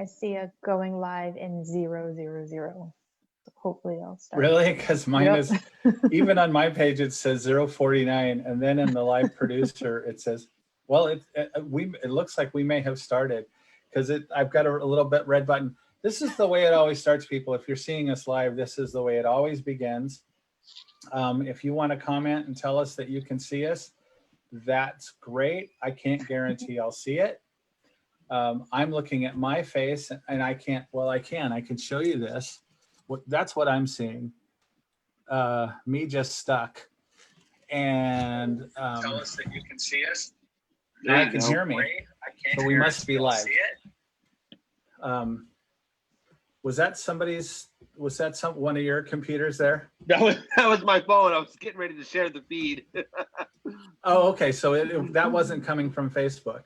I see a going live in 000. Hopefully I'll start. Really? Because mine is, even on my page, it says 049. And then in the live producer, it says, well, it looks like we may have started because I've got a little bit red button. This is the way it always starts, people. If you're seeing us live, this is the way it always begins. If you want to comment and tell us that you can see us, that's great. I can't guarantee I'll see it. I'm looking at my face and I can't, well, I can show you this. That's what I'm seeing. Me just stuck. And tell us that you can see us. Now you can hear me. So we must be live. Was that one of your computers there? That was my phone. I was getting ready to share the feed. Oh, okay. So that wasn't coming from Facebook.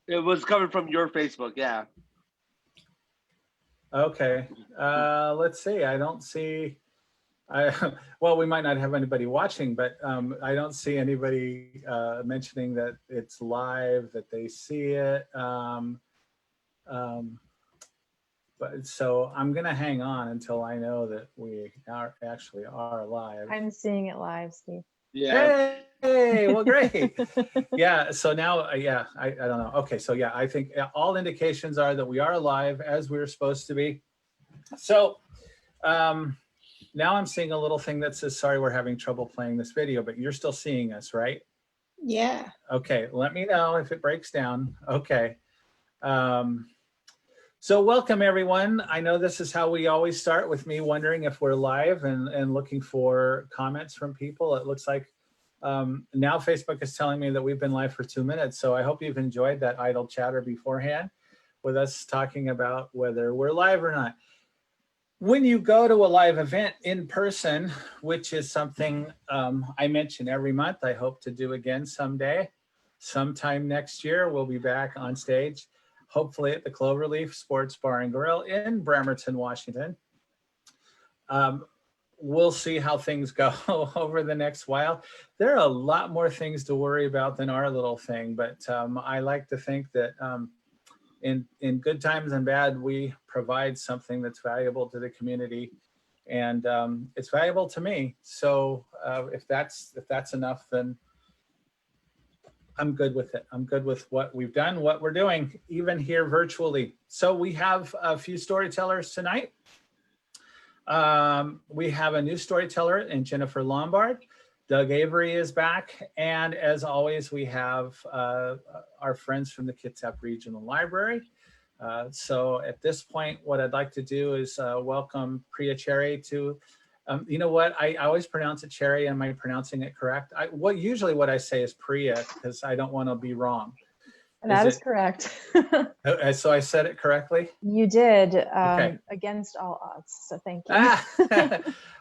It was coming from your Facebook, yeah. Okay. Let's see. I don't see. Well, we might not have anybody watching, but I don't see anybody mentioning that it's live, that they see it. But so I'm going to hang on until I know that we actually are live. I'm seeing it live, Steve. Yeah. Hey, well, great. Yeah. So now, yeah, I don't know. Okay. So yeah, I think all indications are that we are live as we're supposed to be. So now I'm seeing a little thing that says, sorry, we're having trouble playing this video, but you're still seeing us, right? Yeah. Okay. Let me know if it breaks down. Okay. So welcome everyone. I know this is how we always start, with me wondering if we're live and looking for comments from people. It looks like now Facebook is telling me that we've been live for 2 minutes. So I hope you've enjoyed that idle chatter beforehand with us talking about whether we're live or not. When you go to a live event in person, which is something I mention every month, I hope to do again someday, sometime next year, we'll be back on stage. Hopefully at the Cloverleaf Sports Bar and Grill in Bremerton, Washington. We'll see how things go over the next while. There are a lot more things to worry about than our little thing, but I like to think that in good times and bad, we provide something that's valuable to the community, and it's valuable to me. So if that's enough, then I'm good with it. I'm good with what we've done, what we're doing, even here virtually. So we have a few storytellers tonight. We have a new storyteller in Jennifer Lombard. Doug Avery is back. And as always, we have our friends from the Kitsap Regional Library. So at this point, what I'd like to do is welcome Priya Cherry to, you know what, I always pronounce it Cherry. Am I pronouncing it correct? Usually what I say is Priya because I don't want to be wrong. That is correct. So I said it correctly? You did, Okay. Against all odds, so thank you.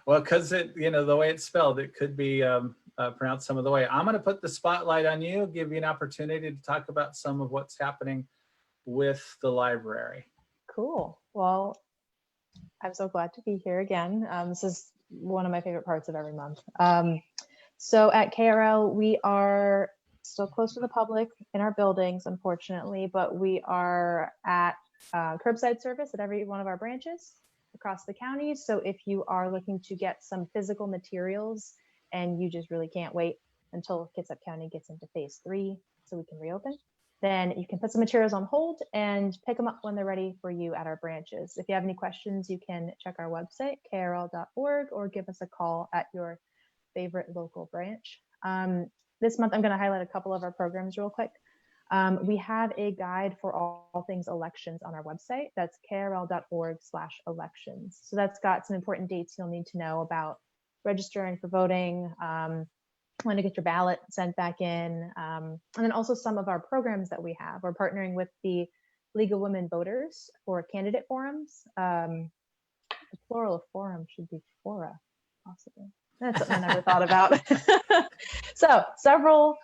Well, because the way it's spelled, it could be pronounced some of the way. I'm going to put the spotlight on you, give you an opportunity to talk about some of what's happening with the library. Cool. Well, I'm so glad to be here again. This is one of my favorite parts of every month. So at KRL, we are still close to the public in our buildings, unfortunately, but we are at curbside service at every one of our branches across the county. So if you are looking to get some physical materials and you just really can't wait until Kitsap County gets into phase 3 so we can reopen, then you can put some materials on hold and pick them up when they're ready for you at our branches. If you have any questions, you can check our website, krl.org, or give us a call at your favorite local branch. This month, I'm going to highlight a couple of our programs real quick. We have a guide for all things elections on our website. That's krl.org/elections. So that's got some important dates you'll need to know about registering for voting, when to get your ballot sent back in, and then also some of our programs that we have. We're partnering with the League of Women Voters for candidate forums. The plural of forum should be fora, possibly. That's something I never thought about. So several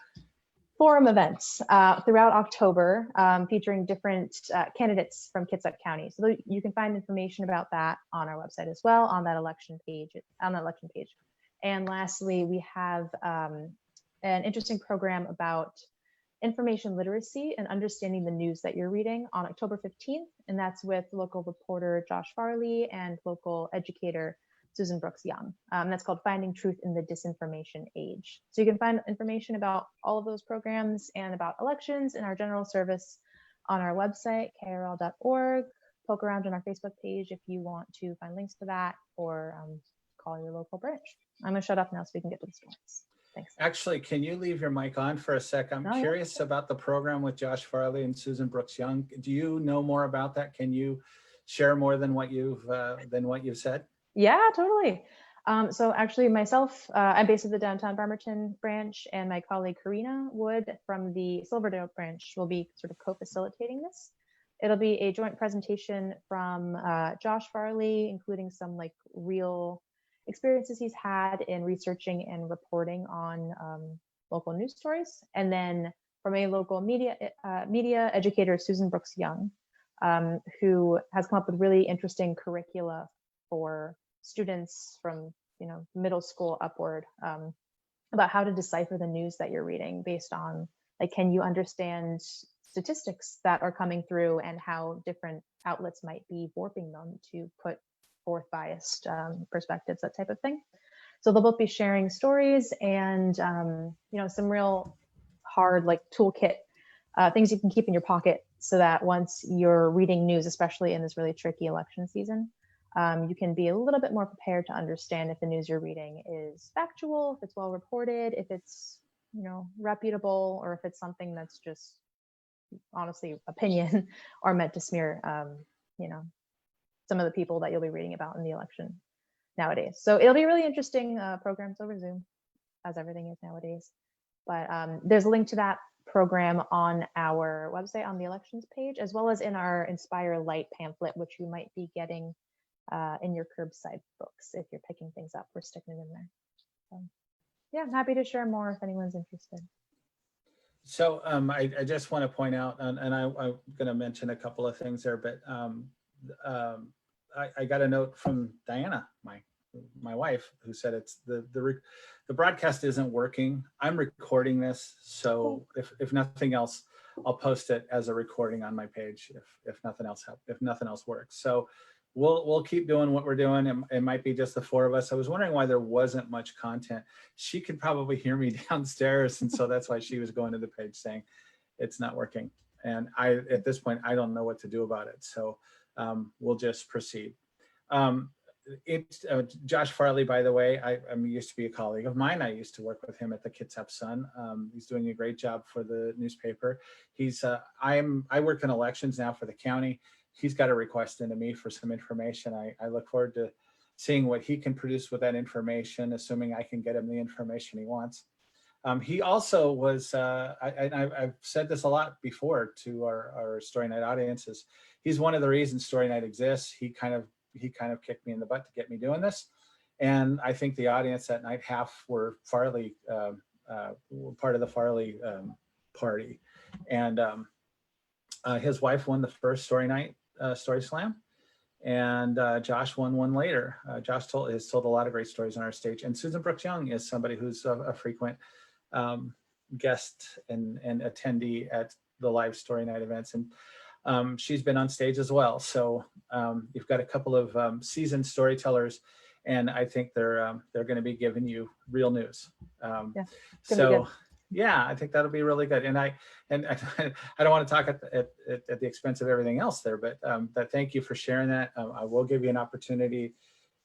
forum events throughout October featuring different candidates from Kitsap County. So you can find information about that on our website as well, on that election page. And lastly, we have an interesting program about information literacy and understanding the news that you're reading on October 15th. And that's with local reporter Josh Farley and local educator Susan Brooks Young. That's called Finding Truth in the Disinformation Age. So you can find information about all of those programs and about elections in our general service on our website, krl.org. Poke around on our Facebook page if you want to find links to that, or call your local branch. I'm gonna shut up now so we can get to the stories. Thanks. Actually, can you leave your mic on for a sec? I'm Oh, yeah. curious about the program with Josh Farley and Susan Brooks Young. Do you know more about that? Can you share more than what you've said? Yeah, totally. So actually myself, I'm based at the downtown Bremerton branch, and my colleague Karina Wood from the Silverdale branch will be sort of co-facilitating this. It'll be a joint presentation from Josh Farley, including some like real experiences he's had in researching and reporting on local news stories. And then from a local media educator, Susan Brooks Young, who has come up with really interesting curricula for students from middle school upward, about how to decipher the news that you're reading based on, like, can you understand statistics that are coming through and how different outlets might be warping them to put forth biased perspectives, that type of thing. So they'll both be sharing stories and some real hard like toolkit things you can keep in your pocket, so that once you're reading news, especially in this really tricky election season, you can be a little bit more prepared to understand if the news you're reading is factual, if it's well reported, if it's reputable, or if it's something that's just honestly opinion or meant to smear some of the people that you'll be reading about in the election nowadays. So it'll be really interesting programs over Zoom, as everything is nowadays. But there's a link to that program on our website on the elections page, as well as in our Inspire Light pamphlet, which you might be getting in your curbside books if you're picking things up. We're sticking it in there. So, yeah, I'm happy to share more if anyone's interested. So I just want to point out, and I'm going to mention a couple of things there, but I got a note from Diana, my wife, who said it's the broadcast isn't working. I'm recording this, so if nothing else, I'll post it as a recording on my page if nothing else works. So we'll keep doing what we're doing. It might be just the four of us. I was wondering why there wasn't much content. She could probably hear me downstairs, and so that's why she was going to the page saying it's not working. And at this point, I don't know what to do about it. So we'll just proceed. Josh Farley, by the way, I used to be a colleague of mine. I used to work with him at the Kitsap Sun. He's doing a great job for the newspaper. I work in elections now for the county. He's got a request into me for some information. I look forward to seeing what he can produce with that information, assuming I can get him the information he wants. He also was, I've said this a lot before to our Story Night audiences. He's one of the reasons Story Night exists. He kind of kicked me in the butt to get me doing this. And I think the audience that night, half were Farley, part of the Farley party. And his wife won the first Story Night Story Slam. And Josh won one later. Josh has told a lot of great stories on our stage. And Susan Brooks Young is somebody who's a frequent guest and attendee at the live Story Night events. And she's been on stage as well. So you've got a couple of seasoned storytellers, and I think they're going to be giving you real news. So yeah, I think that'll be really good. And I don't want to talk at the expense of everything else there, but thank you for sharing that. I will give you an opportunity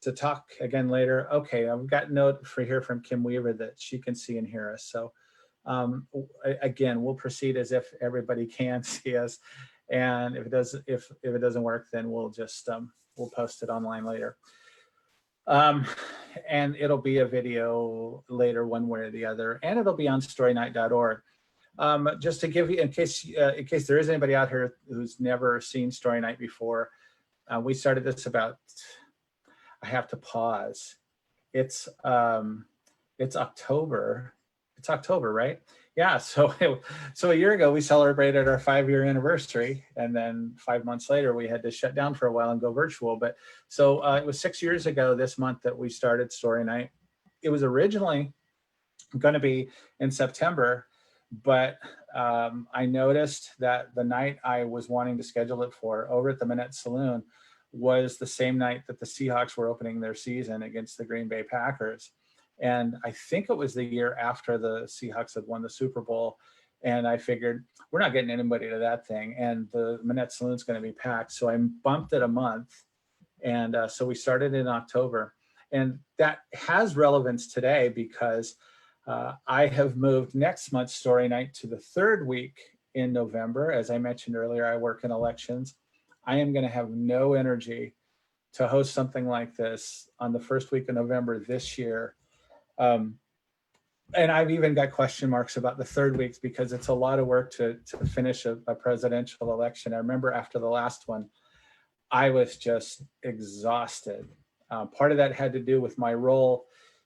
to talk again later. Okay, I've got a note here from Kim Weaver that she can see and hear us. So again, we'll proceed as if everybody can see us. And if it doesn't work, then we'll just we'll post it online later. And it'll be a video later, one way or the other, and it'll be on storynight.org. Just to give you, in case there is anybody out here who's never seen Story Night before, we started this about, I have to pause. It's October. It's October, right? Yeah. So a year ago we celebrated our 5-year anniversary, and then 5 months later we had to shut down for a while and go virtual. But so it was 6 years ago this month that we started Story Night. It was originally going to be in September, But I noticed that the night I was wanting to schedule it for over at the Minette Saloon was the same night that the Seahawks were opening their season against the Green Bay Packers. And I think it was the year after the Seahawks had won the Super Bowl. And I figured we're not getting anybody to that thing. And the Minette Saloon's going to be packed. So I bumped it a month. And so we started in October. And that has relevance today because I have moved next month's story night to the third week in November. As I mentioned earlier, I work in elections. I am going to have no energy to host something like this on the first week of November this year. And I've even got question marks about the third week because it's a lot of work to finish a presidential election. I remember after the last one, I was just exhausted. Part of that had to do with my role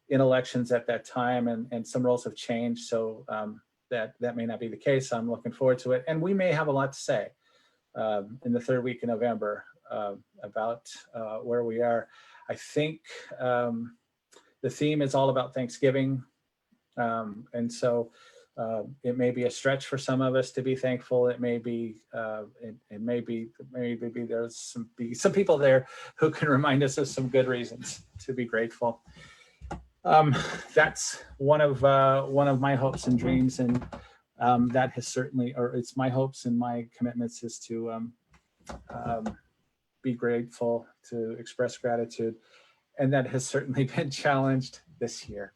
in elections at that time, and some roles have changed, so that may not be the case. I'm looking forward to it, and we may have a lot to say in the third week in November about where we are. I think the theme is all about Thanksgiving, and so it may be a stretch for some of us to be thankful. It may be maybe there's some people there who can remind us of some good reasons to be grateful. That's one of my hopes and dreams, and that has certainly, or it's my hopes and my commitments is to be grateful, to express gratitude, and that has certainly been challenged this year,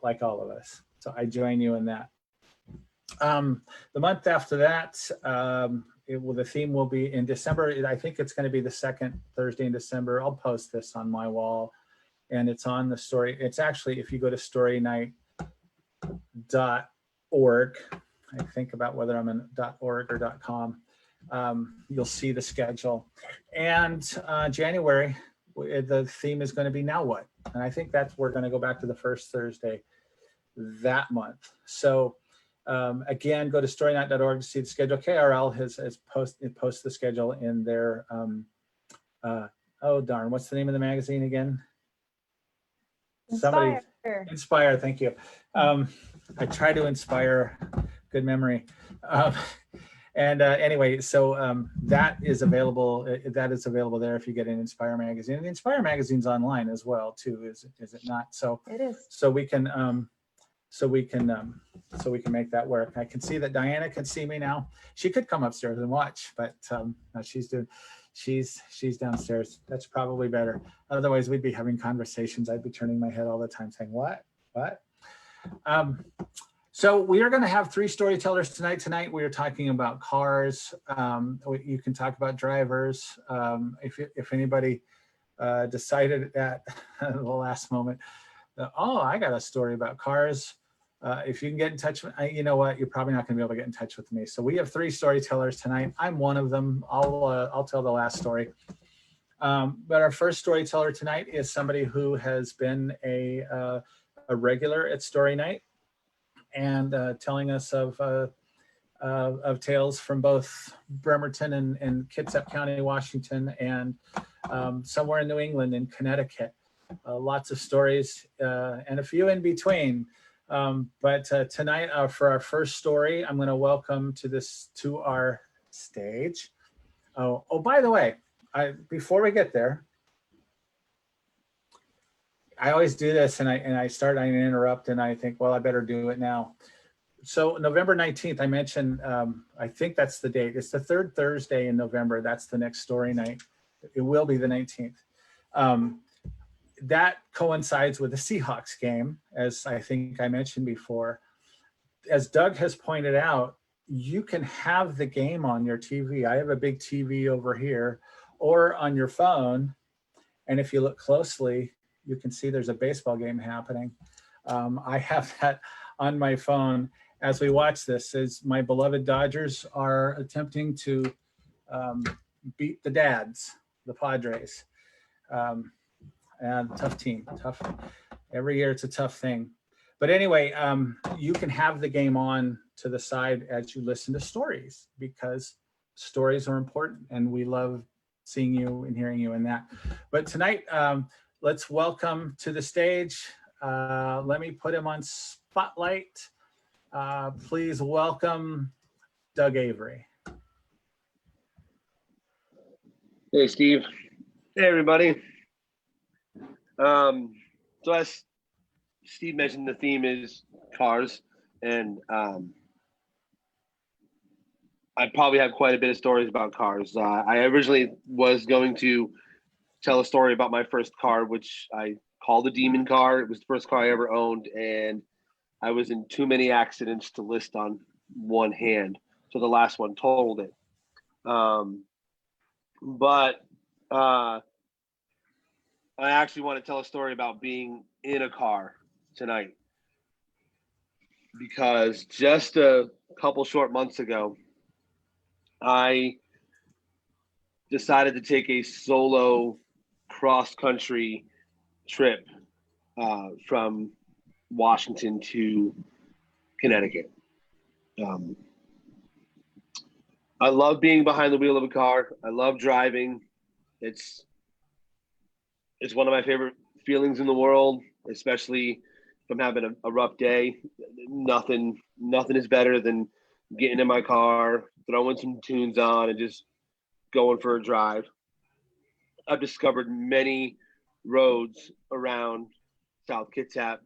like all of us. So I join you in that. The month after that, the theme will be in December. I think it's going to be the second Thursday in December. I'll post this on my wall. And it's on the story. It's actually, if you go to storynight.org, I think about whether I'm in .org or .com, you'll see the schedule. And January, the theme is going to be Now What? And I think we're going to go back to the first Thursday that month. So again, go to storynight.org to see the schedule. KRL has posted the schedule in their, oh darn, what's the name of the magazine again? Inspire, thank you. I try to inspire, good memory. Anyway, so that is available there if you get an Inspire magazine. And the Inspire magazine's online as well too, is it not? So It is. So we can make that work. I can see that Diana can see me now. She could come upstairs and watch, but no, she's downstairs. That's probably better. Otherwise, we'd be having conversations. I'd be turning my head all the time saying, what? So we are going to have three storytellers tonight. Tonight, we are talking about cars. You can talk about drivers. If anybody decided at the last moment, oh, I got a story about cars. If you can get in touch with, you know what, you're probably not going to be able to get in touch with me. So we have three storytellers tonight. I'm one of them. I'll tell the last story. But our first storyteller tonight is somebody who has been a regular at Story Night and telling us of tales from both Bremerton and Kitsap County, Washington, and somewhere in New England and Connecticut. Lots of stories and a few in between. But tonight, for our first story, I'm going to welcome to our stage. Oh, by the way, before we get there, I always do this, and I interrupt, and I think, well, I better do it now. So November 19th, I mentioned, I think that's the date. It's the third Thursday in November. That's the next story night. It will be the 19th. That coincides with the Seahawks game, as I think I mentioned before. As Doug has pointed out, you can have the game on your TV. I have a big TV over here, or on your phone. And if you look closely, you can see there's a baseball game happening. I have that on my phone as we watch this, as my beloved Dodgers are attempting to beat the Dads, the Padres. And tough team, tough. Every year it's a tough thing. But anyway, you can have the game on to the side as you listen to stories, because stories are important and we love seeing you and hearing you in that. But tonight, let's welcome to the stage. Let me put him on spotlight. Please welcome Doug Avery. Hey, Steve. Hey, everybody. So as Steve mentioned, the theme is cars, and I probably have quite a bit of stories about cars. I originally was going to tell a story about my first car, which I called a demon car. It was the first car I ever owned, and I was in too many accidents to list on one hand. So the last one totaled it. But I actually want to tell a story about being in a car tonight, because just a couple short months ago, I decided to take a solo cross-country trip from Washington to Connecticut. I love being behind the wheel of a car. I love driving. It's one of my favorite feelings in the world, especially if I'm having a rough day. Nothing is better than getting in my car, throwing some tunes on, and just going for a drive. I've discovered many roads around South Kitsap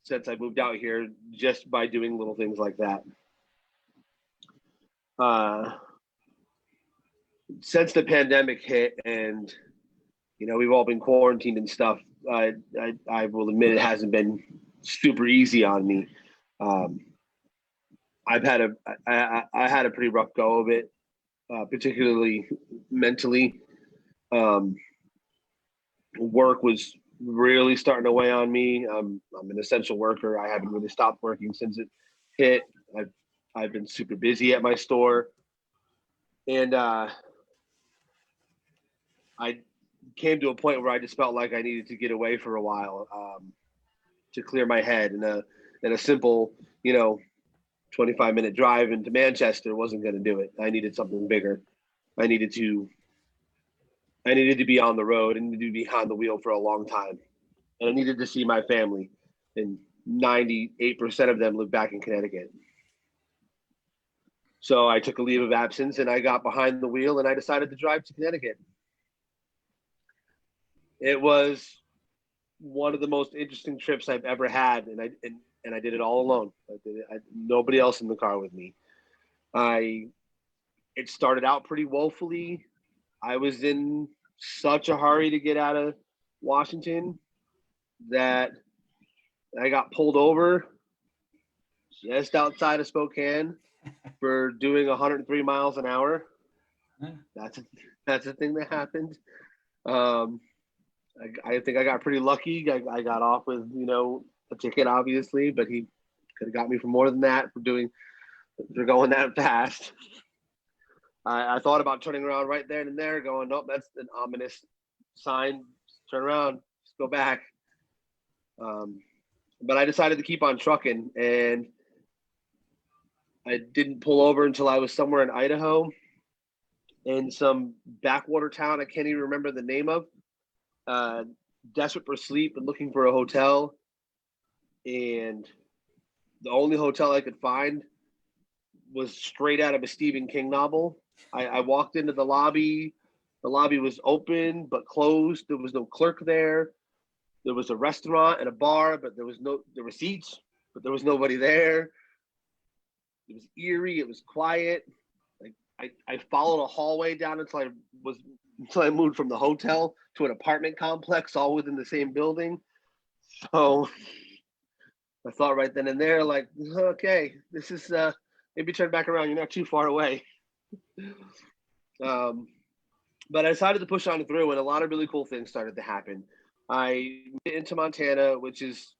since I moved out here, just by doing little things like that. Since the pandemic hit, and we've all been quarantined and stuff, I will admit it hasn't been super easy on me. I had a pretty rough go of it, particularly mentally. Work was really starting to weigh on me. I'm an essential worker. I haven't really stopped working since it hit. I've been super busy at my store, and I came to a point where I just felt like I needed to get away for a while, to clear my head. And a simple 25-minute drive into Manchester wasn't going to do it. I needed something bigger. I needed to be on the road. I needed to be behind the wheel for a long time, and I needed to see my family. And 98% of them live back in Connecticut. So I took a leave of absence, and I got behind the wheel, and I decided to drive to Connecticut. It was one of the most interesting trips I've ever had, and I did it all alone. Nobody else in the car with me. It started out pretty woefully. I was in such a hurry to get out of Washington that I got pulled over just outside of Spokane for doing 103 miles an hour. That's a thing that happened. I think I got pretty lucky. I got off with a ticket, obviously, but he could have got me for more than that for going that fast. I thought about turning around right there and there, going, nope, that's an ominous sign. Turn around, just go back. But I decided to keep on trucking, and I didn't pull over until I was somewhere in Idaho, in some backwater town I can't even remember the name of. Desperate for sleep and looking for a hotel, and the only hotel I could find was straight out of a Stephen King novel. I walked into the lobby. The lobby was open but closed. There was no clerk there. There was a restaurant and a bar, but there were seats, but there was nobody there. It was eerie. It was quiet. I followed a hallway down until I moved from the hotel to an apartment complex, all within the same building. So I thought right then and there, like, okay, this is maybe turn back around. You're not too far away. But I decided to push on through, and a lot of really cool things started to happen. I went into Montana, which is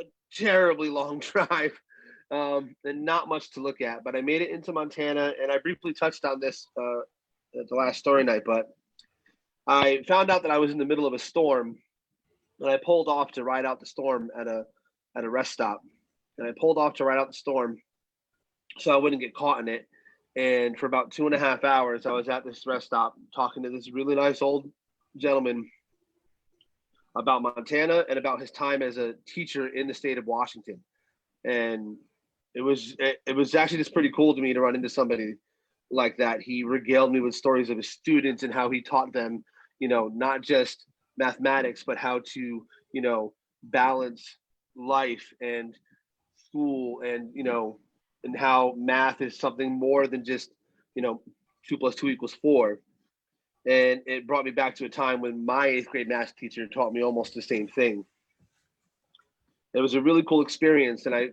a terribly long drive, and not much to look at. But I made it into Montana, and I briefly touched on this at the last story night. But I found out that I was in the middle of a storm, and I pulled off to ride out the storm at a rest stop. And I pulled off to ride out the storm so I wouldn't get caught in it. And for about 2.5 hours, I was at this rest stop talking to this really nice old gentleman about Montana and about his time as a teacher in the state of Washington. And it was actually just pretty cool to me to run into somebody like that. He regaled me with stories of his students and how he taught them, you know, not just mathematics, but how to, you know, balance life and school, and, you know, and how math is something more than just, you know, 2 + 2 = 4. And it brought me back to a time when my 8th grade math teacher taught me almost the same thing. It was a really cool experience. And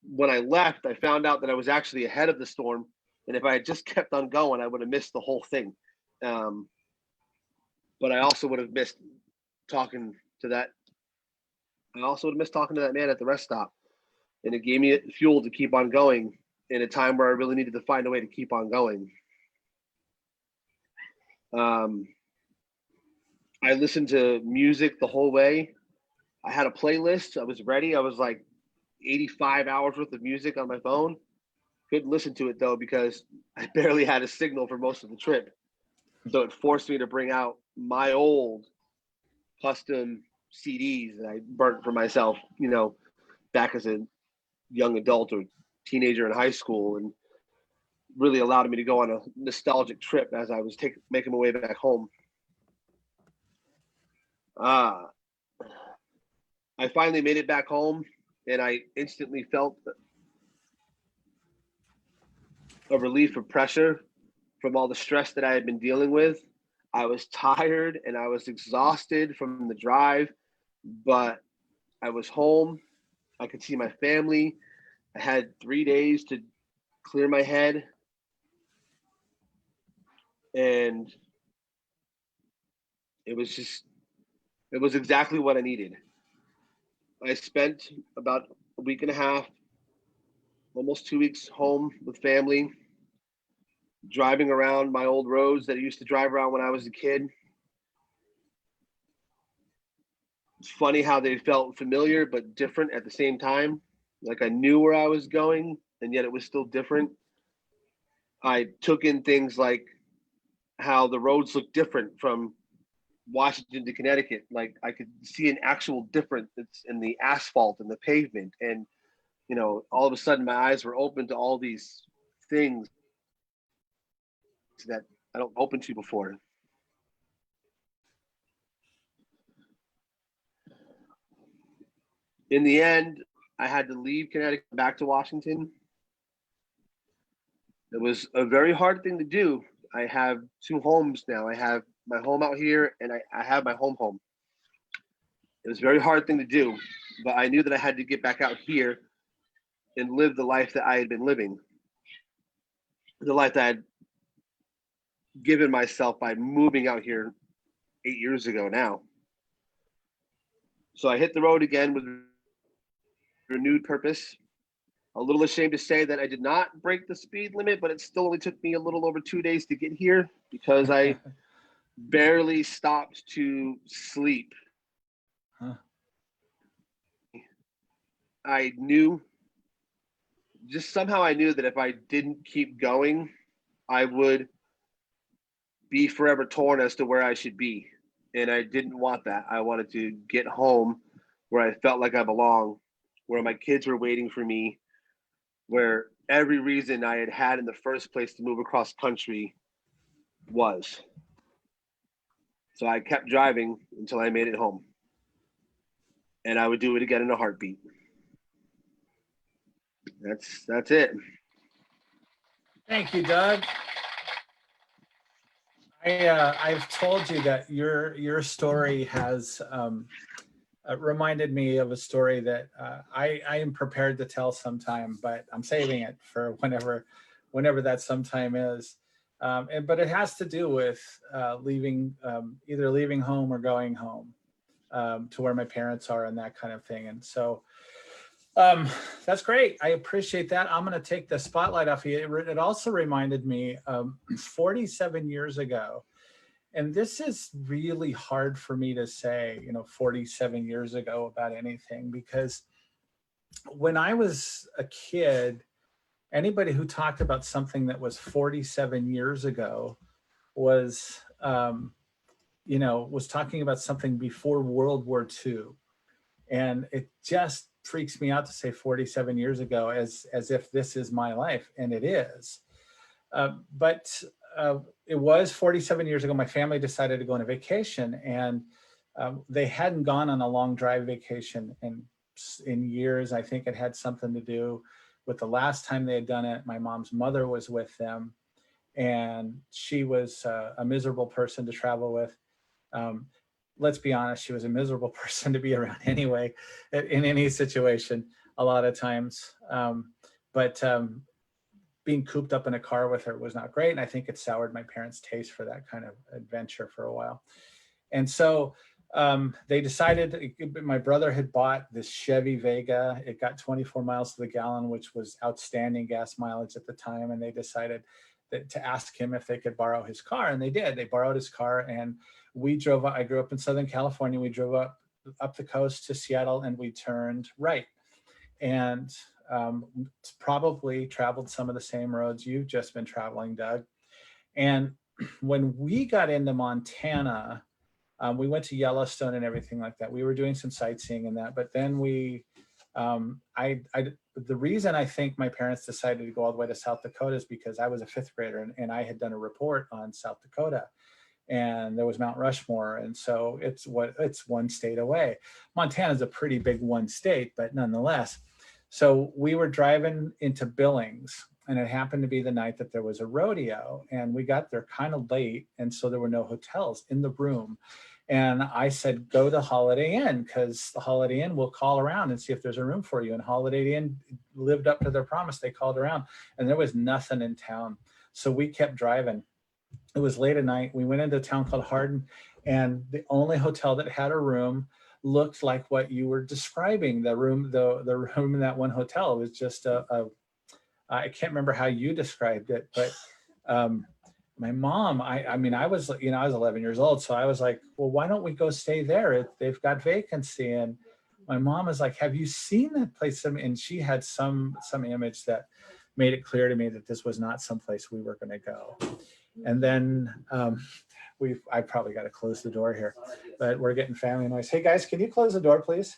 when I left, I found out that I was actually ahead of the storm. And if I had just kept on going, I would have missed the whole thing. But I also would have missed talking to that. I also would have missed talking to that man at the rest stop. And it gave me fuel to keep on going in a time where I really needed to find a way to keep on going. I listened to music the whole way. I had a playlist. I was ready. I was like 85 hours worth of music on my phone. Couldn't listen to it though because I barely had a signal for most of the trip. So it forced me to bring out my old custom CDs that I burnt for myself, you know, back as a young adult or teenager in high school, and really allowed me to go on a nostalgic trip as I was making my way back home. I finally made it back home, and I instantly felt a relief of pressure from all the stress that I had been dealing with. I was tired and I was exhausted from the drive, but I was home. I could see my family. I had 3 days to clear my head. And it was exactly what I needed. I spent about a week and a half, almost 2 weeks home with family, driving around my old roads that I used to drive around when I was a kid. It's funny how they felt familiar but different at the same time. Like I knew where I was going, and yet it was still different. I took in things like how the roads look different from Washington to Connecticut. Like I could see an actual difference in the asphalt and the pavement. And, you know, all of a sudden my eyes were open to all these things that I don't open to before. In the end, I had to leave Connecticut back to Washington. It was a very hard thing to do. I have 2 homes now. I have my home out here, and I have my home. It was a very hard thing to do, but I knew that I had to get back out here and live the life that I had been living, the life that I had given myself by moving out here 8 years ago now. So I hit the road again with renewed purpose. A little ashamed to say that I did not break the speed limit, but it still only took me a little over 2 days to get here because I barely stopped to sleep. Huh. I knew, just somehow I knew that if I didn't keep going, I would be forever torn as to where I should be. And I didn't want that. I wanted to get home where I felt like I belong, where my kids were waiting for me, where every reason I had had in the first place to move across country was. So I kept driving until I made it home. And I would do it again in a heartbeat. That's it. Thank you, Doug. I've told you that your story has reminded me of a story that I am prepared to tell sometime, but I'm saving it for whenever that sometime is. But it has to do with leaving, either leaving home or going home to where my parents are and that kind of thing. And so that's great. I appreciate that. I'm going to take the spotlight off you. It also reminded me 47 years ago, and this is really hard for me to say, 47 years ago about anything, because when I was a kid, anybody who talked about something that was 47 years ago was, was talking about something before World War II. And it just freaks me out to say 47 years ago, as if this is my life, and it is. But it was 47 years ago. My family decided to go on a vacation, and they hadn't gone on a long drive vacation in years. I think it had something to do with the last time they had done it. My mom's mother was with them, and she was a miserable person to travel with. Let's be honest, she was a miserable person to be around anyway, in any situation, a lot of times. But being cooped up in a car with her was not great. And I think it soured my parents' taste for that kind of adventure for a while. And so they decided, my brother had bought this Chevy Vega. It got 24 miles to the gallon, which was outstanding gas mileage at the time. And they decided to ask him if they could borrow his car. And they did. They borrowed his car, and we drove. I grew up in Southern California. We drove up the coast to Seattle, and we turned right. And probably traveled some of the same roads you've just been traveling, Doug. And when we got into Montana, we went to Yellowstone and everything like that. We were doing some sightseeing and that, but then the reason I think my parents decided to go all the way to South Dakota is because I was a fifth grader, and I had done a report on South Dakota, and there was Mount Rushmore. And so it's one state away. Montana's a pretty big one state, but nonetheless. So we were driving into Billings, and it happened to be the night that there was a rodeo, and we got there kind of late. And so there were no hotels in the room. And I said, go to Holiday Inn, because the Holiday Inn will call around and see if there's a room for you. And Holiday Inn lived up to their promise. They called around, and there was nothing in town. So we kept driving. It was late at night. We went into a town called Hardin, and the only hotel that had a room looked like what you were describing. The room in that one hotel was just I can't remember how you described it, but my mom, I was 11 years old. So I was like, well, why don't we go stay there? They've got vacancy. And my mom was like, have you seen that place? And she had some image that made it clear to me that this was not someplace we were going to go. And then I probably got to close the door here, but we're getting family noise. Hey guys, can you close the door, please?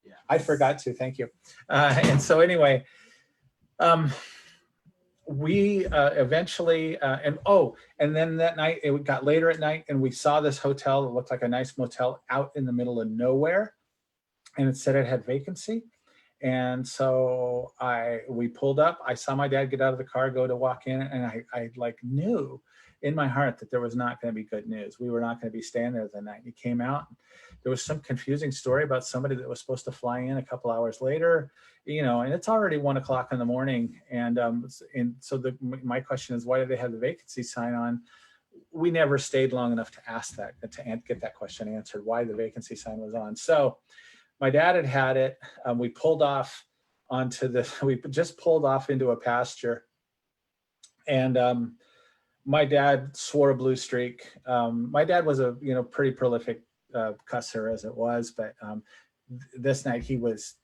Yeah. I forgot to, thank you. And so anyway, we eventually, and then that night, it got later at night, and we saw this hotel that looked like a nice motel out in the middle of nowhere, and it said it had vacancy. And so we pulled up. I saw my dad get out of the car, go to walk in, and I knew in my heart that there was not going to be good news. We were not going to be staying there the night. He came out. There was some confusing story about somebody that was supposed to fly in a couple hours later, and it's already 1 o'clock in the morning. And so my question is, why did they have the vacancy sign on? We never stayed long enough to ask that, to get that question answered, why the vacancy sign was on. So my dad had it. We pulled off we just pulled off into a pasture, and my dad swore a blue streak. My dad was a pretty prolific cusser as it was, but this night he was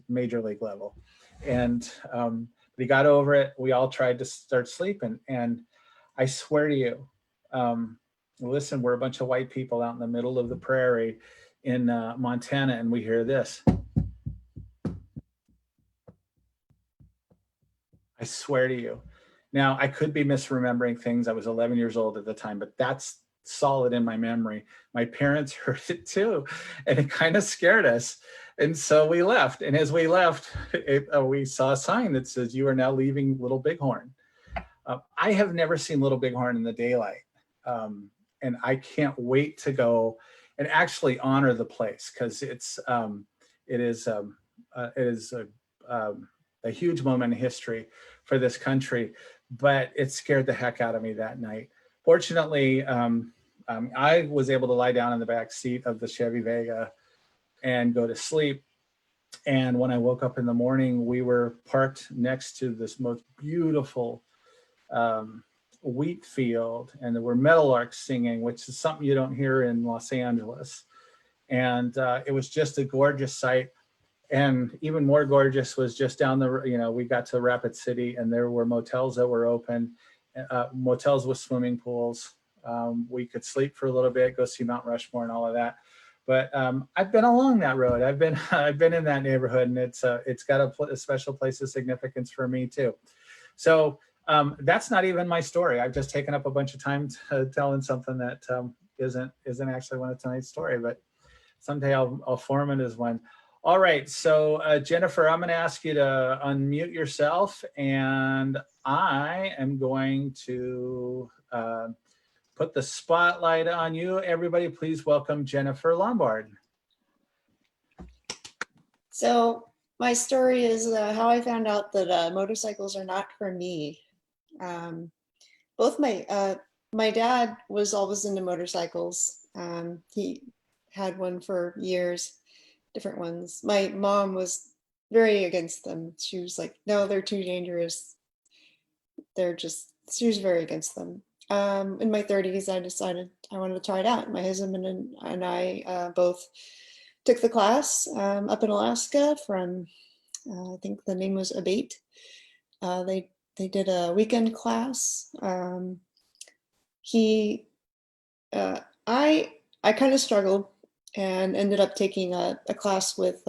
major league level, and he got over it. We all tried to start sleeping, and I swear to you, listen, we're a bunch of white people out in the middle of the prairie in Montana, and we hear this. I swear to you. Now, I could be misremembering things. I was 11 years old at the time, but that's solid in my memory. My parents heard it too, and it kind of scared us. And so we left. And as we left, we saw a sign that says, "You are now leaving Little Bighorn." I have never seen Little Bighorn in the daylight. And I can't wait to go and actually honor the place, because it is a huge moment in history for this country. But it scared the heck out of me that night. Fortunately, I was able to lie down in the back seat of the Chevy Vega and go to sleep. And when I woke up in the morning, we were parked next to this most beautiful wheat field, and there were meadowlarks singing, which is something you don't hear in Los Angeles. And it was just a gorgeous sight. And even more gorgeous was just down we got to Rapid City, and there were motels that were open, motels with swimming pools. We could sleep for a little bit, go see Mount Rushmore and all of that. But I've been along that road. I've been I've been in that neighborhood, and it's got a special place of significance for me too. So that's not even my story. I've just taken up a bunch of time telling something that isn't actually one of tonight's story, but someday I'll form it as one. All right, so Jennifer, I'm going to ask you to unmute yourself, and I am going to put the spotlight on you. Everybody, please welcome Jennifer Lombard. So my story is how I found out that motorcycles are not for me. Both my dad was always into motorcycles. He had one for years, different ones. My mom was very against them. She was like, no, they're too dangerous. She was very against them. In my 30s, I decided I wanted to try it out. My husband and I both took the class up in Alaska from, I think the name was Abate. They did a weekend class. I kind of struggled and ended up taking a class with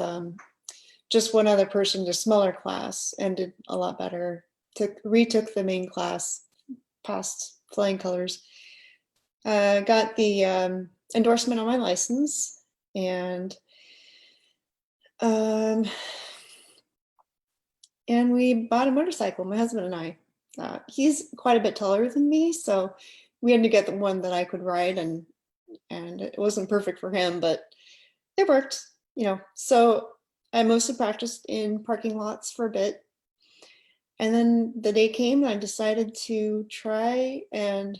just one other person, just smaller class, and did a lot better. Retook the main class, passed flying colors, got the endorsement on my license, and we bought a motorcycle, my husband and I. He's quite a bit taller than me, so we had to get the one that I could ride, and it wasn't perfect for him, but it worked, you know. So I mostly practiced in parking lots for a bit. And then the day came and I decided to try and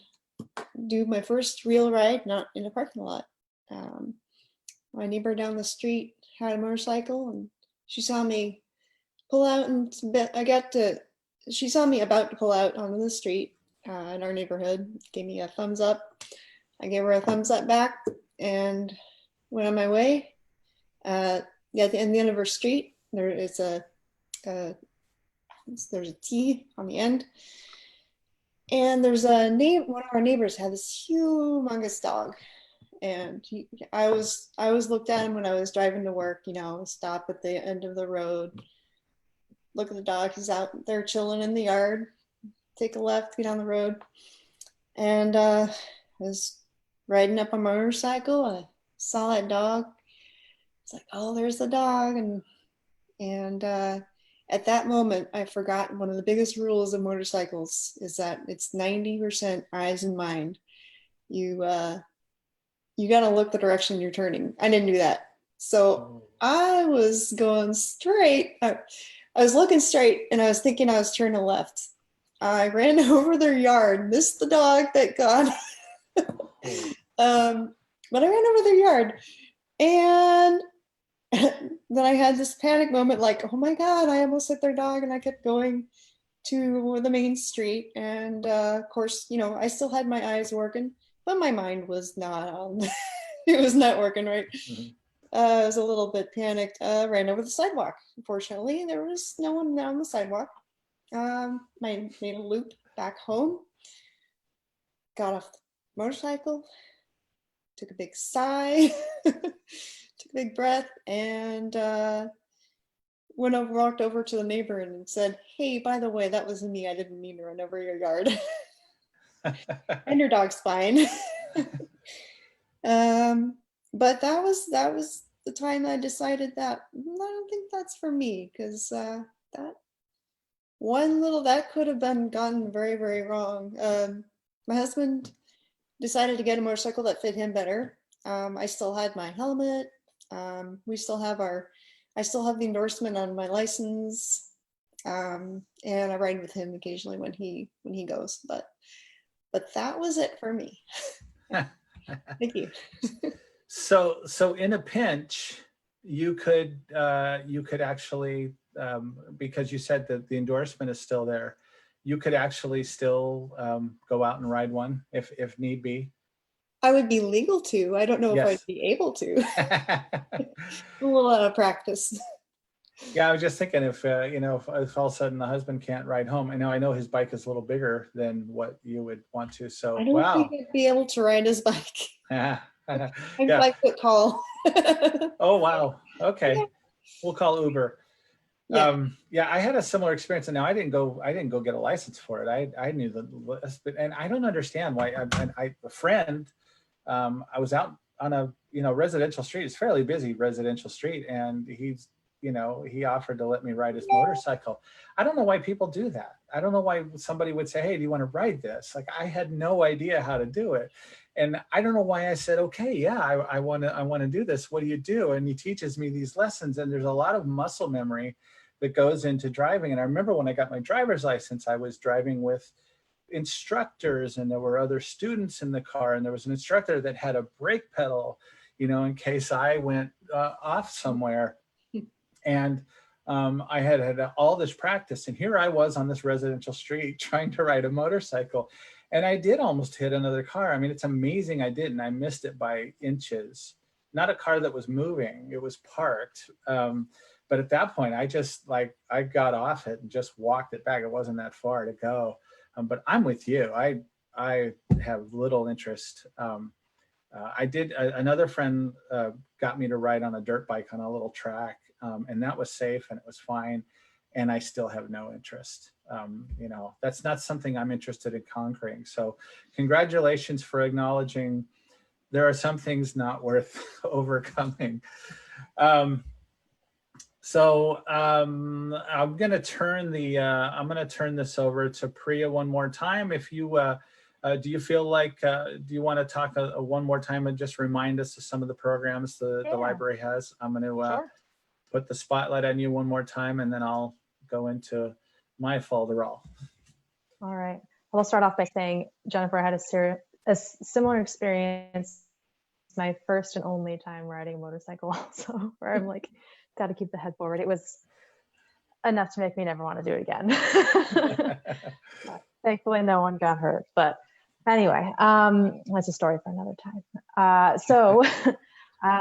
do my first real ride, not in a parking lot. My neighbor down the street had a motorcycle, and she saw me pull out, and she saw me about to pull out onto the street in our neighborhood, gave me a thumbs up. I gave her a thumbs up back and went on my way. At the end of her street, there's a T on the end, and there's one of our neighbors had this humongous dog, and I always looked at him when I was driving to work, you know, stop at the end of the road, look at the dog, he's out there chilling in the yard, take a left, get on the road. And I was riding up on my motorcycle, I saw that dog. It's like, oh, there's the dog. And at that moment, I forgot one of the biggest rules of motorcycles is that it's 90% eyes and mind. You got to look the direction you're turning. I didn't do that. So I was going straight. I was looking straight, and I was thinking I was turning left. I ran over their yard, missed the dog, thank God. But I ran over their yard, and then I had this panic moment, like, oh my God, I almost hit their dog, and I kept going to the main street. And of course, you know, I still had my eyes working, but my mind was not on. It was not working right. Mhm. I was a little bit panicked. Ran over the sidewalk. Unfortunately, there was no one down the sidewalk. I made a loop back home, got off the motorcycle, took a big sigh, took a big breath, and walked over to the neighbor and said, hey, by the way, that was me. I didn't mean to run over your yard. And your dog's fine. But that was the time I decided that I don't think that's for me, because that could have been gone very, very wrong. My husband decided to get a motorcycle that fit him better. I still had my helmet. I still have the endorsement on my license. And I ride with him occasionally when he goes, but that was it for me. Thank you. So in a pinch, you could actually, because you said that the endorsement is still there, you could actually still go out and ride one if need be. I would be legal to. I don't know if Yes. I'd be able to. A little out of practice. Yeah, I was just thinking if if all of a sudden the husband can't ride home. I know his bike is a little bigger than what you would want to. So I don't think I'd be able to ride his bike. Yeah. I'm Yeah. 5 foot tall. Oh, wow. Okay. We'll call Uber. Yeah. Yeah, I had a similar experience, and now I didn't go get a license for it. I knew the list, and I don't understand why. A friend, I was out on a residential street. It's a fairly busy residential street, and he offered to let me ride his motorcycle. I don't know why people do that. I don't know why somebody would say, "Hey, do you want to ride this?" Like, I had no idea how to do it, and I don't know why I said, "Okay, yeah, I want to do this. What do you do?" And he teaches me these lessons, and there's a lot of muscle memory that goes into driving. And I remember when I got my driver's license, I was driving with instructors, and there were other students in the car, and there was an instructor that had a brake pedal, in case I went off somewhere. And I had all this practice, and here I was on this residential street trying to ride a motorcycle, and I did almost hit another car. I mean, it's amazing I didn't. I missed it by inches. Not a car that was moving; it was parked. But at that point, I got off it and just walked it back. It wasn't that far to go. But I'm with you. I have little interest. I did. Another friend got me to ride on a dirt bike on a little track, and that was safe and it was fine. And I still have no interest. That's not something I'm interested in conquering. So, congratulations for acknowledging there are some things not worth overcoming. I'm going to turn this over to Priya one more time. If you do you feel like do you want to talk one more time and just remind us of some of the programs the library has? I'm going to put the spotlight on you one more time, and then I'll go into my folderol. All right. I'll start off by saying, Jennifer, I had a similar experience. My first and only time riding a motorcycle also, where I'm like, got to keep the head forward. It was enough to make me never want to do it again. Thankfully, no one got hurt. But anyway, that's a story for another time.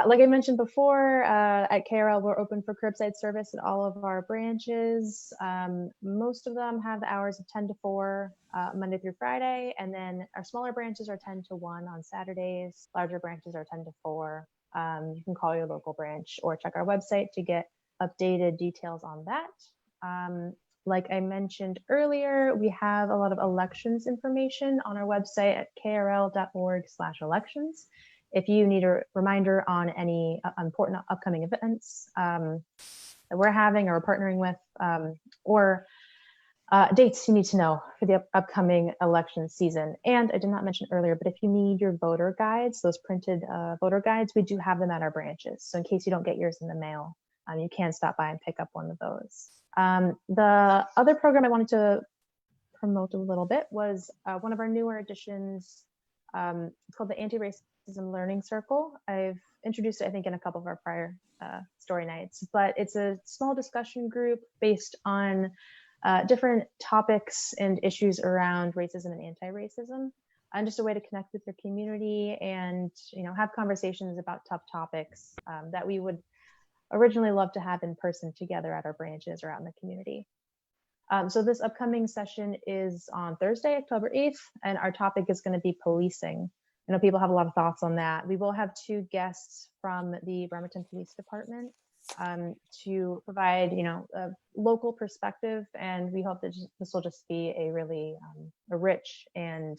Like I mentioned before, at KRL, we're open for curbside service at all of our branches. Most of them have the hours of 10 to 4, Monday through Friday. And then our smaller branches are 10 to 1 on Saturdays. Larger branches are 10 to 4. You can call your local branch or check our website to get updated details on that. Like I mentioned earlier, we have a lot of elections information on our website at krl.org/elections. If you need a reminder on any important upcoming events that we're having or partnering with, or dates you need to know for the upcoming election season. And I did not mention earlier, but if you need your voter guides, those printed voter guides, we do have them at our branches. So in case you don't get yours in the mail, you can stop by and pick up one of those. The other program I wanted to promote a little bit was one of our newer additions. It's called the Anti-Racism Learning Circle. I've introduced it, I think, in a couple of our prior story nights, but it's a small discussion group based on different topics and issues around racism and anti-racism, and just a way to connect with your community and have conversations about tough topics that we would originally love to have in person together at our branches or out in the community. So this upcoming session is on Thursday, October 8th, and our topic is going to be policing. I know people have a lot of thoughts on that. We will have 2 guests from the Bremerton Police Department to provide, a local perspective, and we hope that this will just be a really a rich and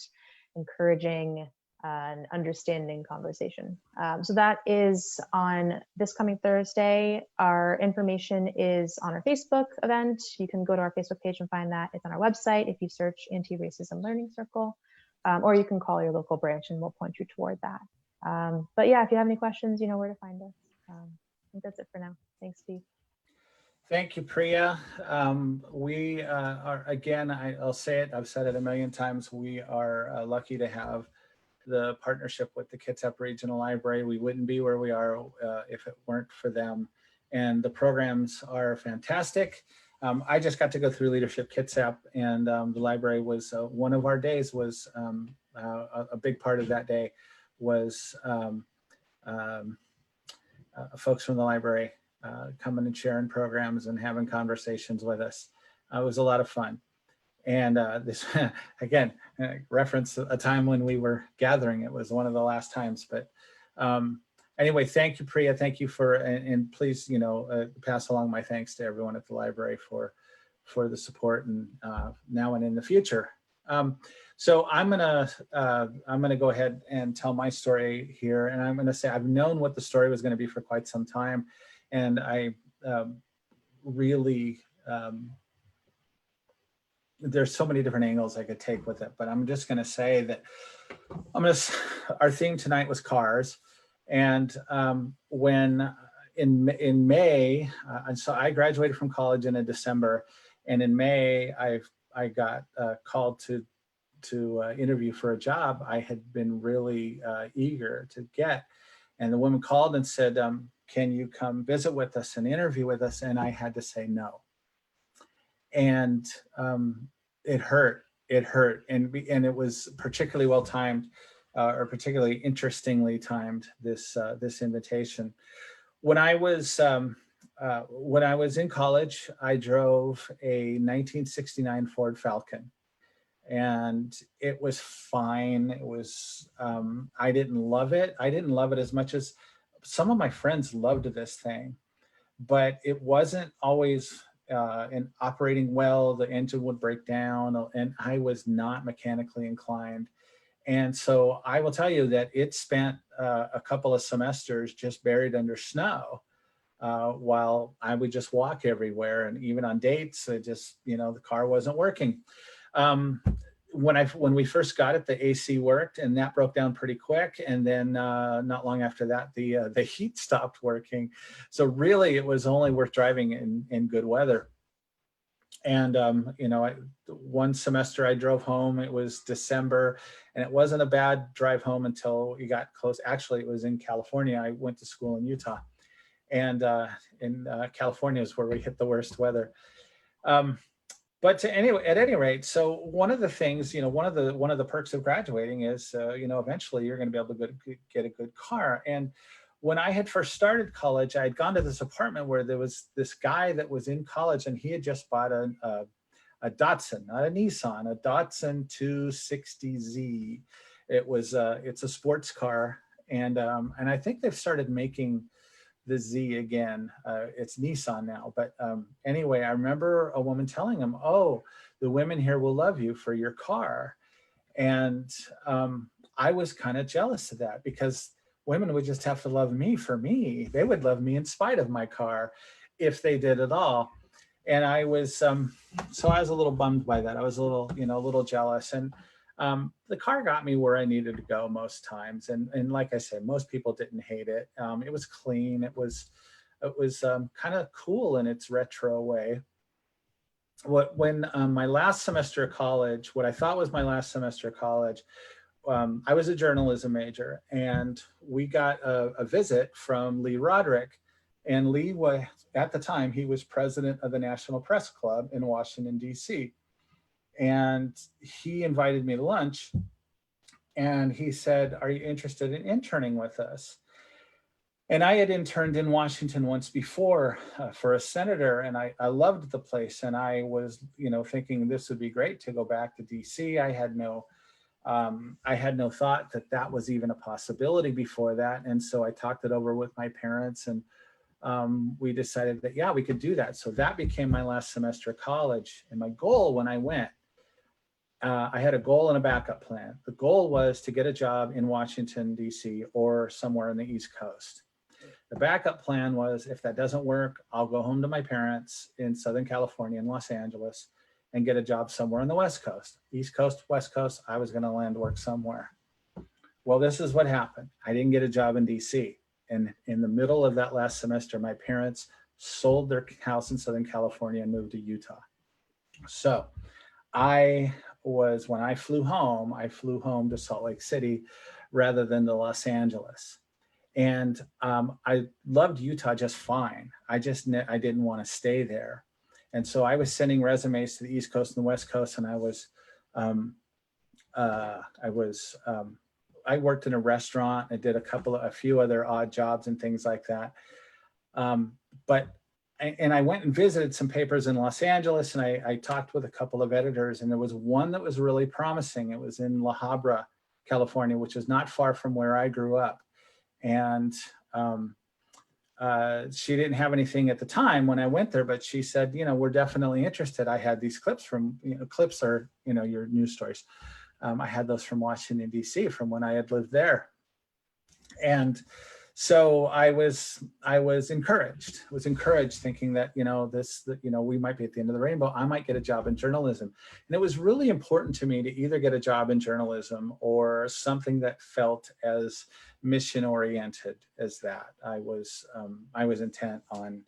encouraging and understanding conversation. So that is on this coming Thursday. Our information is on our Facebook event. You can go to our Facebook page and find that. It's on our website if you search Anti-Racism Learning Circle, or you can call your local branch and we'll point you toward that. But yeah, if you have any questions, you know where to find us. I think that's it for now. Thanks, Steve. Thank you, Priya. We are, again, I'll say it, I've said it a million times, we are lucky to have the partnership with the Kitsap Regional Library. We wouldn't be where we are if it weren't for them. And the programs are fantastic. I just got to go through Leadership Kitsap, and the library was, one of our days was, a big part of that day was folks from the library coming and sharing programs and having conversations with us. It was a lot of fun. And this, again, reference a time when we were gathering. It was one of the last times, but Anyway, thank you, Priya. Thank you for, and please, pass along my thanks to everyone at the library for the support, and now and in the future. So I'm gonna go ahead and tell my story here, and I'm gonna say I've known what the story was gonna be for quite some time, and I really, there's so many different angles I could take with it, but I'm just gonna say that our theme tonight was cars, and when in May, and so I graduated from college in December, and in May I got called to interview for a job I had been really eager to get. And the woman called and said, can you come visit with us and interview with us? And I had to say no. And it hurt. And it was particularly well timed, or particularly interestingly timed, this invitation. When I was in college, I drove a 1969 Ford Falcon. And it was fine. It was, I didn't love it. I didn't love it as much as some of my friends loved this thing, but it wasn't always in operating well. The engine would break down, and I was not mechanically inclined. And so I will tell you that it spent a couple of semesters just buried under snow, while I would just walk everywhere. And even on dates, it just, the car wasn't working. When we first got it, the AC worked, and that broke down pretty quick. And then not long after that, the heat stopped working. So really, it was only worth driving in good weather. And one semester I drove home. It was December, and it wasn't a bad drive home until we got close. Actually, it was in California. I went to school in Utah, and in California is where we hit the worst weather. But at any rate, so one of the things, one of the perks of graduating is, eventually you're going to be able to get a good car. And when I had first started college, I had gone to this apartment where there was this guy that was in college, and he had just bought a Datsun, not a Nissan, a Datsun 260Z. It's a sports car, and I think they've started making the Z again. It's Nissan now, but anyway, I remember a woman telling him, "Oh, the women here will love you for your car," and I was kind of jealous of that, because women would just have to love me for me. They would love me in spite of my car, if they did at all. And I was so I was a little bummed by that. I was a little jealous, and the car got me where I needed to go most times. And like I said, most people didn't hate it. It was clean. It was kind of cool in its retro way. When my last semester of college, what I thought was my last semester of college, I was a journalism major, and we got a visit from Lee Roderick. And Lee was, at the time, he was president of the National Press Club in Washington, D.C. And he invited me to lunch, and he said, "Are you interested in interning with us?" And I had interned in Washington once before for a senator, and I loved the place. And I was, thinking this would be great to go back to DC. I had no thought that was even a possibility before that. And so I talked it over with my parents, and we decided that, yeah, we could do that. So that became my last semester of college. And my goal when I went, I had a goal and a backup plan. The goal was to get a job in Washington, D.C. or somewhere on the East Coast. The backup plan was, if that doesn't work, I'll go home to my parents in Southern California, in Los Angeles, and get a job somewhere on the West Coast. East Coast, West Coast, I was going to land work somewhere. Well, this is what happened. I didn't get a job in D.C. And in the middle of that last semester, my parents sold their house in Southern California and moved to Utah. So when I flew home to Salt Lake City rather than to Los Angeles. And I loved Utah just fine. I didn't want to stay there. And so I was sending resumes to the East Coast and the West Coast, and I worked in a restaurant. I did a few other odd jobs and things like that. And I went and visited some papers in Los Angeles, and I talked with a couple of editors, and there was one that was really promising. It was in La Habra, California, which is not far from where I grew up. And she didn't have anything at the time when I went there, but she said, we're definitely interested. I had these clips from, clips are, your news stories. I had those from Washington, D.C. from when I had lived there. And so I was encouraged, thinking that, we might be at the end of the rainbow. I might get a job in journalism. And it was really important to me to either get a job in journalism or something that felt as mission oriented as that. I was intent on,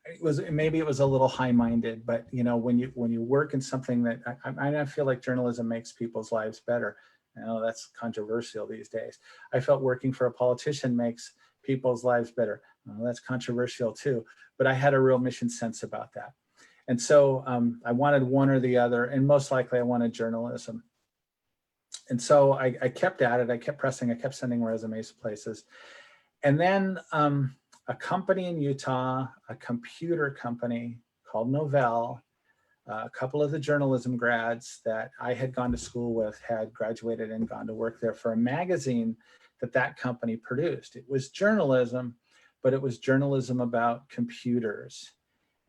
it was a little high-minded, but when you work in something that I feel like journalism makes people's lives better. I know that's controversial these days. I felt working for a politician makes people's lives better. That's controversial too, but I had a real mission sense about that. And so I wanted one or the other, and most likely I wanted journalism. And so I kept at it, I kept pressing, I kept sending resumes to places. And then a company in Utah, a computer company called Novell, a couple of the journalism grads that I had gone to school with had graduated and gone to work there for a magazine that company produced. It was journalism, but it was journalism about computers.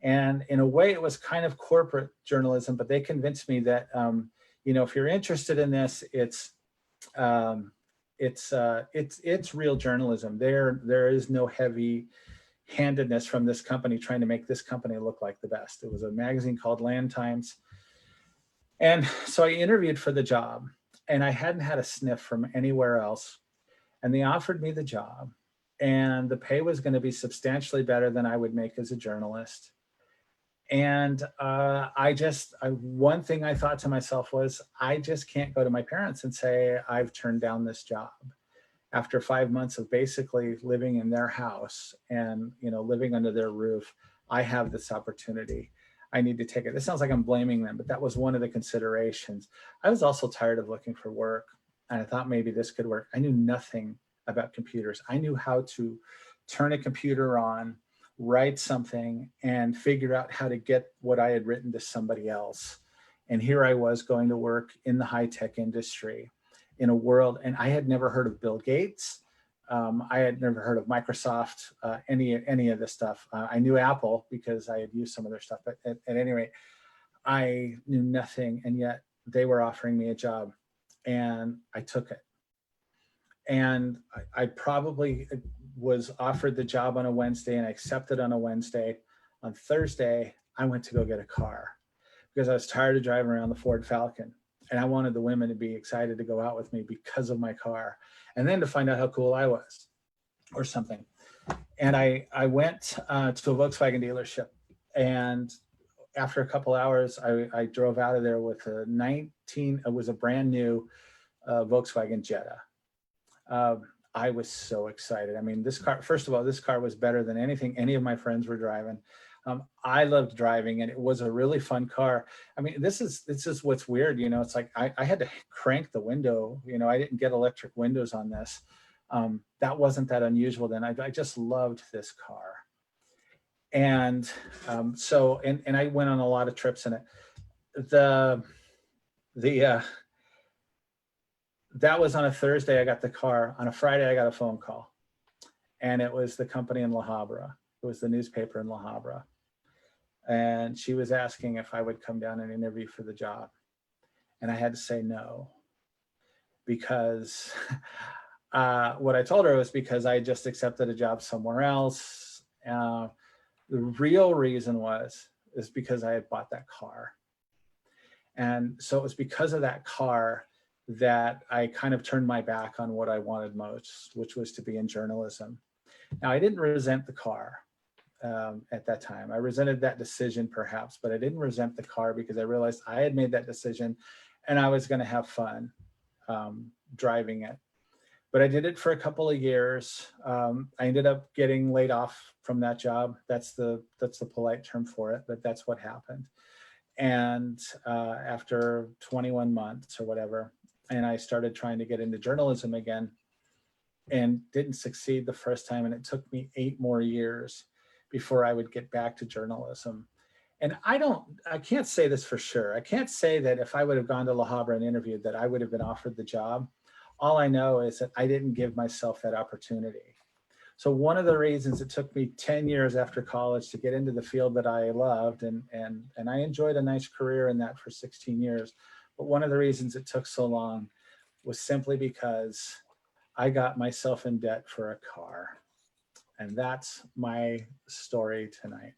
And in a way, it was kind of corporate journalism, but they convinced me that, if you're interested in this, it's real journalism. There is no heavy handedness from this company trying to make this company look like the best. It was a magazine called Land Times. And so I interviewed for the job, and I hadn't had a sniff from anywhere else. And they offered me the job, and the pay was going to be substantially better than I would make as a journalist. And one thing I thought to myself was, I just can't go to my parents and say, I've turned down this job. After 5 months of basically living in their house and, living under their roof, I have this opportunity. I need to take it. This sounds like I'm blaming them, but that was one of the considerations. I was also tired of looking for work, and I thought maybe this could work. I knew nothing about computers. I knew how to turn a computer on, write something, and figure out how to get what I had written to somebody else. And here I was going to work in the high-tech industry in a world, and I had never heard of Bill Gates. I had never heard of Microsoft, any of this stuff. I knew Apple because I had used some of their stuff, but at any rate, I knew nothing, and yet they were offering me a job, and I took it. And I probably was offered the job on a Wednesday, and I accepted on a Wednesday. On Thursday, I went to go get a car because I was tired of driving around the Ford Falcon. And I wanted the women to be excited to go out with me because of my car, and then to find out how cool I was or something. And I went to a Volkswagen dealership, and after a couple hours, I drove out of there with it was a brand new Volkswagen Jetta. I was so excited. I mean, this car, first of all, this car was better than anything any of my friends were driving. I loved driving, and it was a really fun car. I mean, this is what's weird, it's like I had to crank the window, I didn't get electric windows on this. That wasn't that unusual then. I just loved this car. And so I went on a lot of trips in it. That was on a Thursday. I got the car. On a Friday, I got a phone call, and it was the company in La Habra. It was the newspaper in La Habra. And she was asking if I would come down and interview for the job. And I had to say no, because what I told her was because I just accepted a job somewhere else. The real reason is because I had bought that car. And so it was because of that car that I kind of turned my back on what I wanted most, which was to be in journalism. Now, I didn't resent the car. At that time. I resented that decision perhaps, but I didn't resent the car because I realized I had made that decision and I was going to have fun driving it. But I did it for a couple of years. I ended up getting laid off from that job. That's the polite term for it, but that's what happened. And after 21 months or whatever, and I started trying to get into journalism again and didn't succeed the first time. And it took me 8 more years before I would get back to journalism. And I can't say this for sure. I can't say that if I would have gone to La Habra and interviewed that I would have been offered the job. All I know is that I didn't give myself that opportunity. So one of the reasons it took me 10 years after college to get into the field that I loved, and I enjoyed a nice career in that for 16 years. But one of the reasons it took so long was simply because I got myself in debt for a car. And that's my story tonight.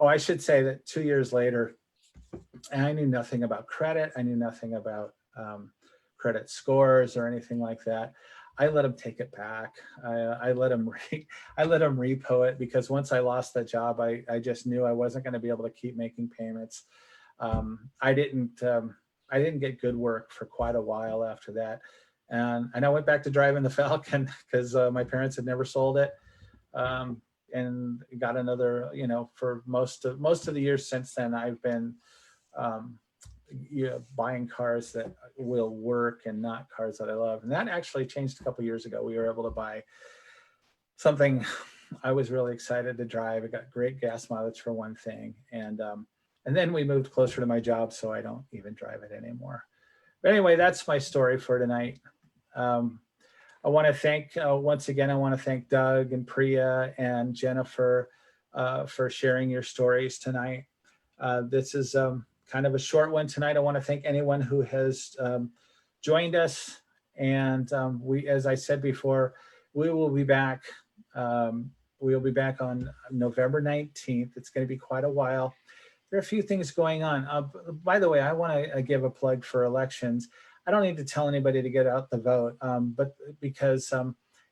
Oh, I should say that 2 years later, I knew nothing about credit. I knew nothing about credit scores or anything like that. I let him take it back. I let him repo it, because once I lost that job, I just knew I wasn't going to be able to keep making payments. I didn't get good work for quite a while after that, and I went back to driving the Falcon because my parents had never sold it, and got another. For most of the years since then, I've been buying cars that will work and not cars that I love. And that actually changed a couple of years ago. We were able to buy something I was really excited to drive. It got great gas mileage for one thing. And then we moved closer to my job, so I don't even drive it anymore. But anyway, that's my story for tonight. I want to thank, once again, I want to thank Doug and Priya and Jennifer for sharing your stories tonight. This is kind of a short one tonight. I want to thank anyone who has joined us. And as I said before, we will be back. We'll be back on November 19th. It's going to be quite a while. There are a few things going on. By the way, I want to give a plug for elections. I don't need to tell anybody to get out the vote, but because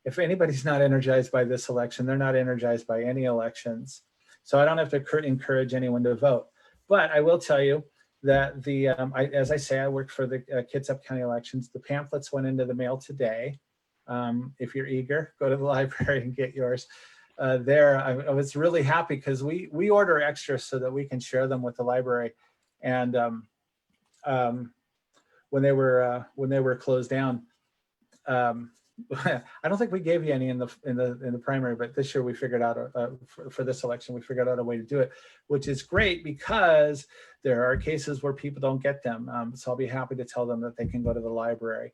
if anybody's not energized by this election, they're not energized by any elections. So I don't have to encourage anyone to vote. But I will tell you that as I say, I work for the Kitsap County elections. The pamphlets went into the mail today. If you're eager, go to the library and get yours. I was really happy because we order extras so that we can share them with the library. And when they were closed down, I don't think we gave you any in the primary, but this year we figured out for this election, we figured out a way to do it, which is great because there are cases where people don't get them. So I'll be happy to tell them that they can go to the library.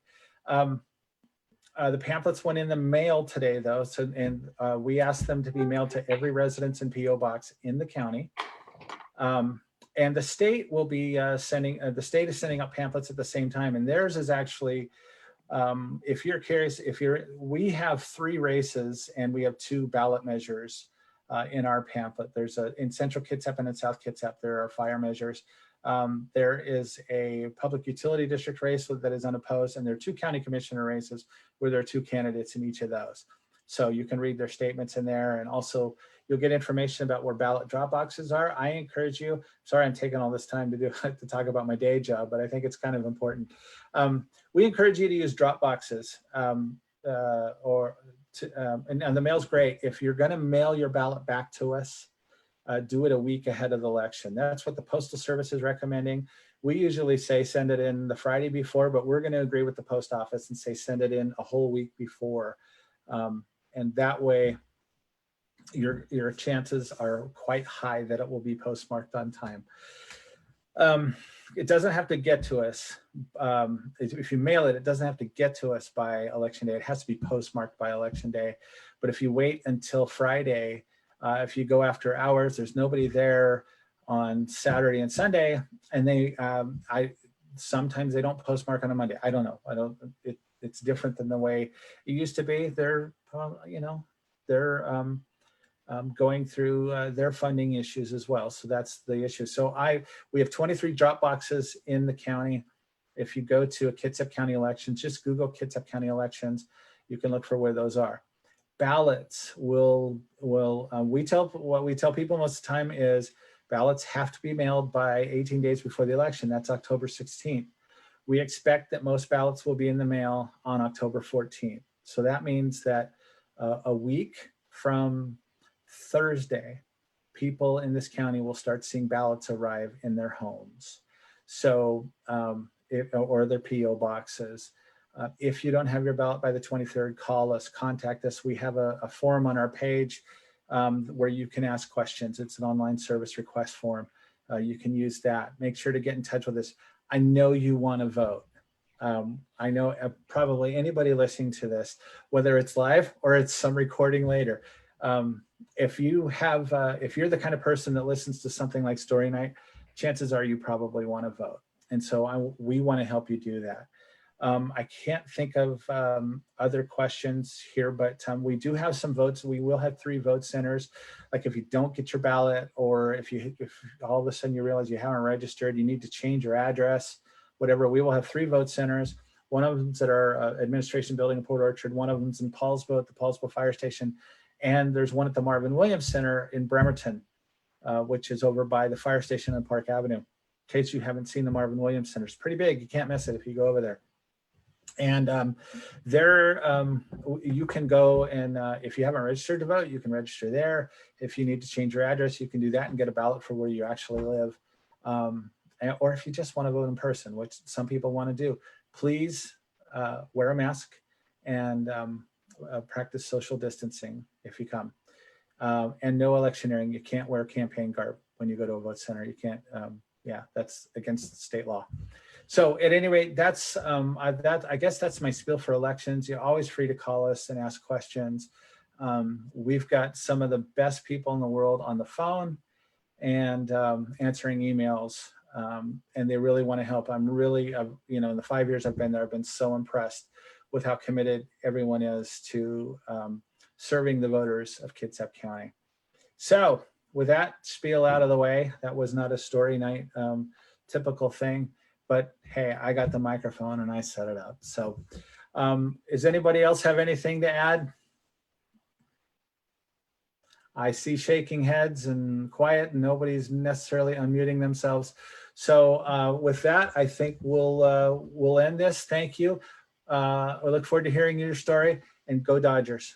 The pamphlets went in the mail today, though, and we asked them to be mailed to every residence and PO box in the county. And the state will be sending out pamphlets at the same time, and theirs is actually. If you're curious, we have 3 races and we have 2 ballot measures in our pamphlet. There's in Central Kitsap and in South Kitsap, there are fire measures. There is a public utility district race that is unopposed, and there are 2 county commissioner races where there are 2 candidates in each of those. So you can read their statements in there, and also you'll get information about where ballot drop boxes are. I encourage you, sorry I'm taking all this time to talk about my day job, but I think it's kind of important. We encourage you to use drop boxes, and the mail's great. If you're gonna mail your ballot back to us, do it a week ahead of the election. That's what the Postal Service is recommending. We usually say send it in the Friday before, but we're gonna agree with the post office and say send it in a whole week before. And that way, your chances are quite high that it will be postmarked on time. It doesn't have to get to us. If you mail it, it doesn't have to get to us by election day. It has to be postmarked by election day. But if you wait until Friday, if you go after hours, there's nobody there on Saturday and Sunday, and sometimes they don't postmark on a Monday. I don't know. It's different than the way it used to be. They're going through their funding issues as well. So that's the issue. So we have 23 drop boxes in the county. If you go to a Kitsap County elections, just Google Kitsap County elections. You can look for where those are. Ballots what we tell people most of the time is ballots have to be mailed by 18 days before the election. That's October 16th. We expect that most ballots will be in the mail on October 14th. So that means that a week from Thursday, people in this county will start seeing ballots arrive in their homes. So, or their PO boxes. If you don't have your ballot by the 23rd, call us, contact us. We have a form on our page where you can ask questions. It's an online service request form. You can use that. Make sure to get in touch with us. I know you want to vote. I know probably anybody listening to this, whether it's live or it's some recording later, if you're the kind of person that listens to something like Story Night, chances are you probably want to vote. And so we want to help you do that. I can't think of other questions here, but we do have some votes. We will have 3 vote centers. Like if you don't get your ballot, or if all of a sudden you realize you haven't registered, you need to change your address, whatever, we will have 3 vote centers. One of them's at our administration building in Port Orchard. One of them's in Paulsbo at the Paulsbo Fire Station. And there's one at the Marvin Williams Center in Bremerton, which is over by the fire station on Park Avenue. In case you haven't seen the Marvin Williams Center, it's pretty big. You can't miss it if you go over there. And there you can go and if you haven't registered to vote, you can register there. If you need to change your address, you can do that and get a ballot for where you actually live. Or if you just want to vote in person, which some people want to do, please wear a mask and practice social distancing if you come. And no electioneering. You can't wear campaign garb when you go to a vote center. You can't, that's against state law. So at any rate, that's I guess that's my spiel for elections. You're always free to call us and ask questions. We've got some of the best people in the world on the phone and answering emails, and they really want to help. I'm really, in the 5 years I've been there, I've been so impressed with how committed everyone is to serving the voters of Kitsap County. So with that spiel out of the way, that was not a Story Night typical thing. But hey, I got the microphone and I set it up. So does anybody else have anything to add? I see shaking heads and quiet and nobody's necessarily unmuting themselves. So with that, I think we'll end this. Thank you. I look forward to hearing your story, and go Dodgers.